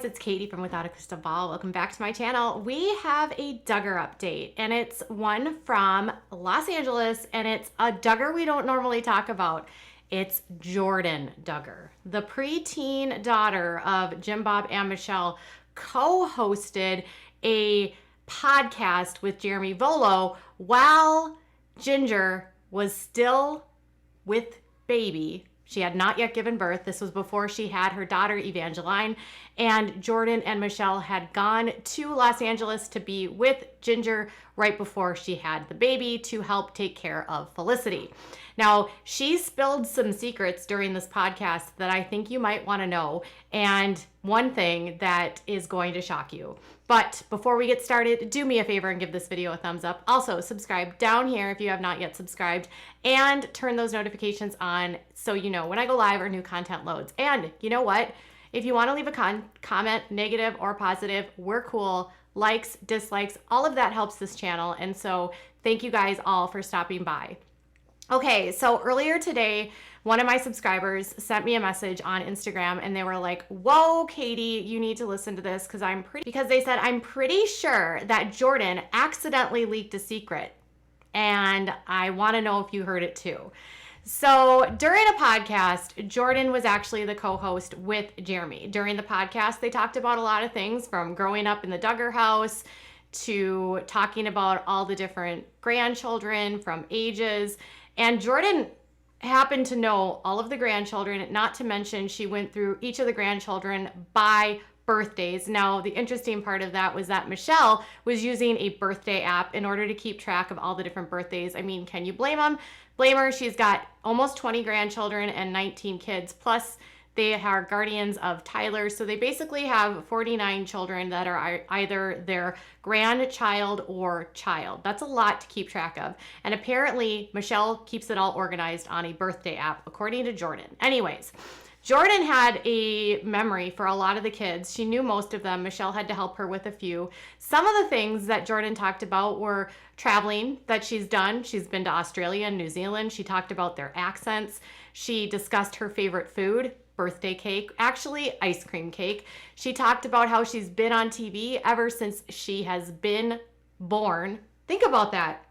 guys, it's Katie from Without a Crystal Ball. Welcome back to my channel. We have a Duggar update, and it's one from Los Angeles, and it's a Duggar we don't normally talk about. It's Jordyn Duggar. The preteen daughter of Jim Bob and Michelle co-hosted a podcast with Jeremy Vuolo while Jinger was still with baby. She had not yet given birth. This was before she had her daughter Evangeline, and Jordyn and Michelle had gone to Los Angeles to be with Jinger right before she had the baby to help take care of Felicity. Now, she spilled some secrets during this podcast that I think you might want to know, and one thing that is going to shock you. But before we get started, do me a favor and give this video a thumbs up. Also, subscribe down here if you have not yet subscribed, and turn those notifications on so you know when I go live or new content loads. And you know what? If you want to leave a comment, negative or positive, we're cool. Likes, dislikes, all of that helps this channel. And so thank you guys all for stopping by. Okay, so earlier today, one of my subscribers sent me a message on Instagram, and they were like, whoa, Katie, you need to listen to this because they said, I'm pretty sure that Jordyn accidentally leaked a secret, and I want to know if you heard it too. So during a podcast, Jordyn was actually the co-host with Jeremy. During the podcast, they talked about a lot of things, from growing up in the Duggar house to talking about all the different grandchildren from ages. And Jordyn happened to know all of the grandchildren, not to mention she went through each of the grandchildren by birthdays. Now, the interesting part of that was that Michelle was using a birthday app in order to keep track of all the different birthdays. I mean, can you blame her? She's got almost 20 grandchildren and 19 kids, plus they are guardians of Tyler. So they basically have 49 children that are either their grandchild or child. That's a lot to keep track of. And apparently Michelle keeps it all organized on a birthday app, according to Jordyn. Anyways, Jordyn had a memory for a lot of the kids. She knew most of them. Michelle had to help her with a few. Some of the things that Jordyn talked about were traveling that she's done. She's been to Australia and New Zealand. She talked about their accents. She discussed her favorite food, birthday cake, actually ice cream cake. She talked about how she's been on TV ever since she has been born. Think about that.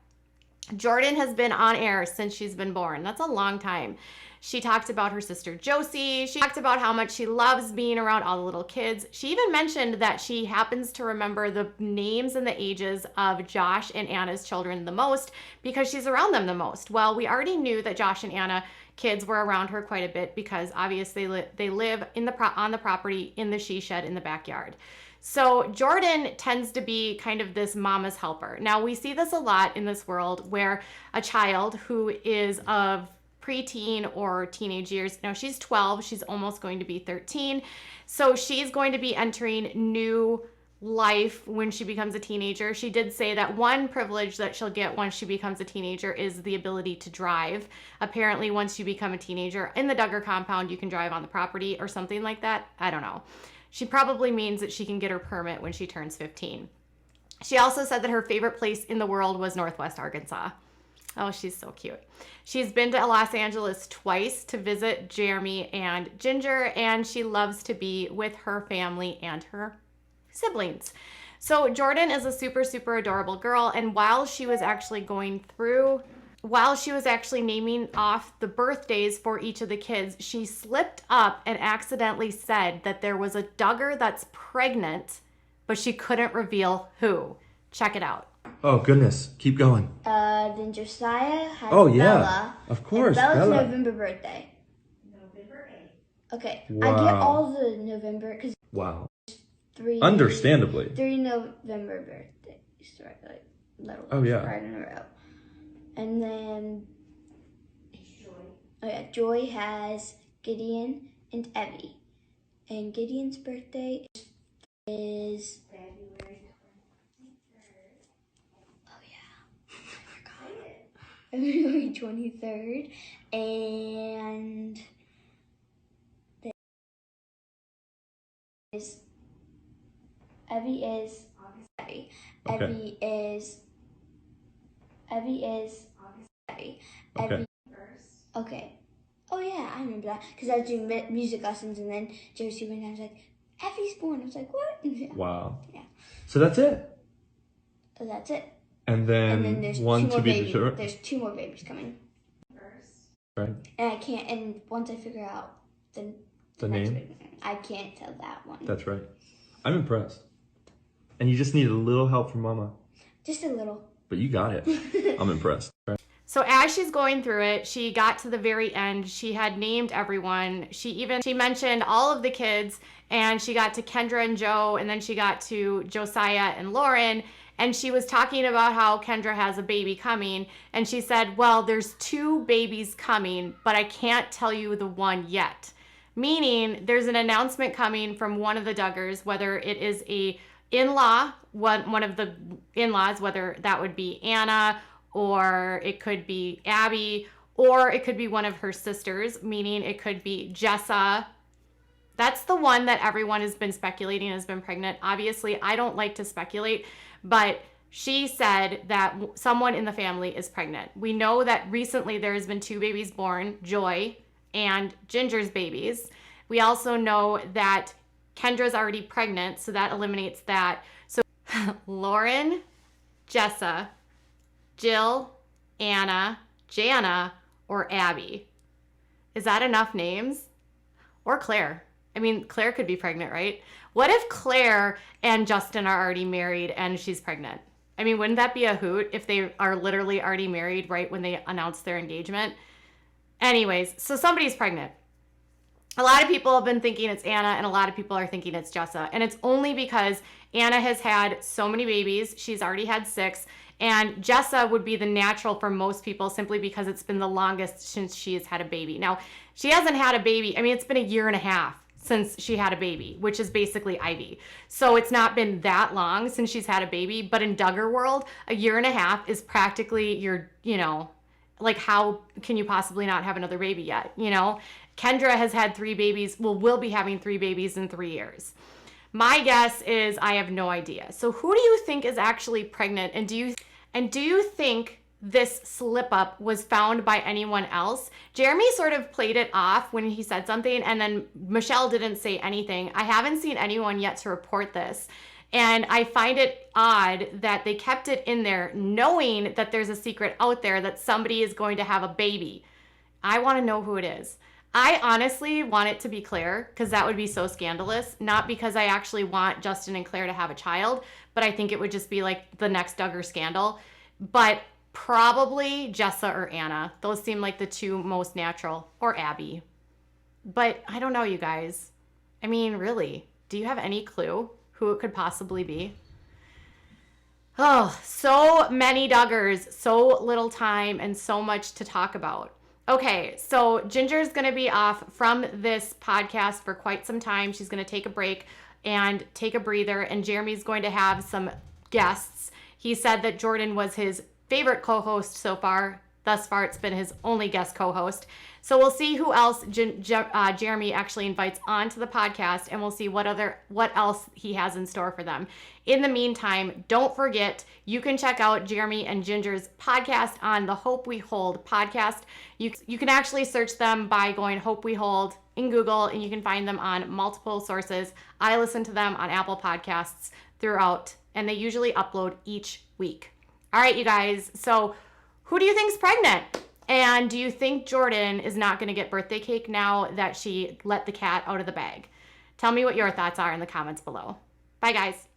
Jordyn has been on air since she's been born. That's a long time. She talked about her sister Josie. She talked about how much she loves being around all the little kids. She even mentioned that she happens to remember the names and the ages of Josh and Anna's children the most because she's around them the most. Well, we already knew that Josh and Anna kids were around her quite a bit because obviously they live on the property in the she shed in the backyard. So Jordyn tends to be kind of this mama's helper. Now, we see this a lot in this world where a child who is of preteen or teenage years, now she's 12, she's almost going to be 13. So she's going to be entering new life when she becomes a teenager. She did say that one privilege that she'll get once she becomes a teenager is the ability to drive. Apparently, once you become a teenager in the Duggar compound, you can drive on the property or something like that. I don't know. She probably means that she can get her permit when she turns 15. She also said that her favorite place in the world was Northwest Arkansas. Oh, she's so cute. She's been to Los Angeles twice to visit Jeremy and Jinger, and she loves to be with her family and her siblings. So Jordyn is a super, super adorable girl, and while she was actually naming off the birthdays for each of the kids, she slipped up and accidentally said that there was a Duggar that's pregnant, but she couldn't reveal who. Check it out. Oh, goodness. Keep going. Then Josiah has Bella. Of course, Bella's Bella. November birthday. November 8th. Okay. Wow. I get all the November because Wow. Understandably. 3 3 November birthdays, right? Like little Oh, yeah. right in a row. And then Joy. Joy has Gideon and Evie. And Gideon's birthday is February 23rd. February 23rd, and Evie is Evie. Okay. Evie is Evie. Okay. Evie. Okay. Oh yeah, I remember that because I was doing music lessons, and then Josie went down and was like, Effie's born. I was like, what? Yeah. Wow. Yeah. So that's it. So that's it. And then, And then there's one two to more be babies. determined. There's 2 more babies coming. Right. And I can't, and once I figure out the next name? baby, I can't tell that one. That's right. I'm impressed. And you just need a little help from Mama. Just a little. But you got it. I'm impressed. Right? So as she's going through it, she got to the very end. She had named everyone. She mentioned all of the kids, and she got to Kendra and Joe, and then she got to Josiah and Lauren, and she was talking about how Kendra has a baby coming, and she said, well, there's 2 babies coming, but I can't tell you the one yet. Meaning there's an announcement coming from one of the Duggars, whether it is a in-law, one of the in-laws, whether that would be Anna, or it could be Abby, or it could be one of her sisters, meaning it could be Jessa. That's the one that everyone has been speculating has been pregnant. Obviously, I don't like to speculate, but she said that someone in the family is pregnant. We know that recently there has been 2 babies born, Joy and Ginger's babies. We also know that Kendra's already pregnant, so that eliminates that. So Lauren, Jessa, Jill, Anna, Jana, or Abby. Is that enough names? Or Claire. I mean, Claire could be pregnant, right? What if Claire and Justin are already married and she's pregnant? I mean, wouldn't that be a hoot if they are literally already married right when they announce their engagement? Anyways, so somebody's pregnant. A lot of people have been thinking it's Anna, and a lot of people are thinking it's Jessa. And it's only because Anna has had so many babies. She's already had 6. And Jessa would be the natural for most people simply because it's been the longest since she has had a baby. Now, she hasn't had a baby. I mean, it's been a year and a half since she had a baby, which is basically Ivy. So it's not been that long since she's had a baby. But in Duggar world, a year and a half is practically your, like how can you possibly not have another baby yet, Kendra has had 3 babies, will be having 3 babies in 3 years. My guess is I have no idea. So who do you think is actually pregnant? And do you think this slip up was found by anyone else? Jeremy sort of played it off when he said something, and then Michelle didn't say anything. I haven't seen anyone yet to report this. And I find it odd that they kept it in there knowing that there's a secret out there that somebody is going to have a baby. I want to know who it is. I honestly want it to be Claire because that would be so scandalous. Not because I actually want Justin and Claire to have a child, but I think it would just be like the next Duggar scandal. But probably Jessa or Anna. Those seem like the 2 most natural, or Abby. But I don't know, you guys. I mean, really, do you have any clue who it could possibly be? Oh, so many Duggars, so little time, and so much to talk about. Okay, so Ginger's going to be off from this podcast for quite some time. She's going to take a break and take a breather, and Jeremy's going to have some guests. He said that Jordyn was his favorite co-host so far. Thus far, it's been his only guest co-host. So we'll see who else Jeremy actually invites onto the podcast, and we'll see what else he has in store for them. In the meantime, don't forget, you can check out Jeremy and Ginger's podcast on the Hope We Hold podcast. You can actually search them by going Hope We Hold in Google, and you can find them on multiple sources. I listen to them on Apple Podcasts throughout, and they usually upload each week. All right, you guys. So who do you think's pregnant? And do you think Jordyn is not going to get birthday cake now that she let the cat out of the bag? Tell me what your thoughts are in the comments below. Bye, guys.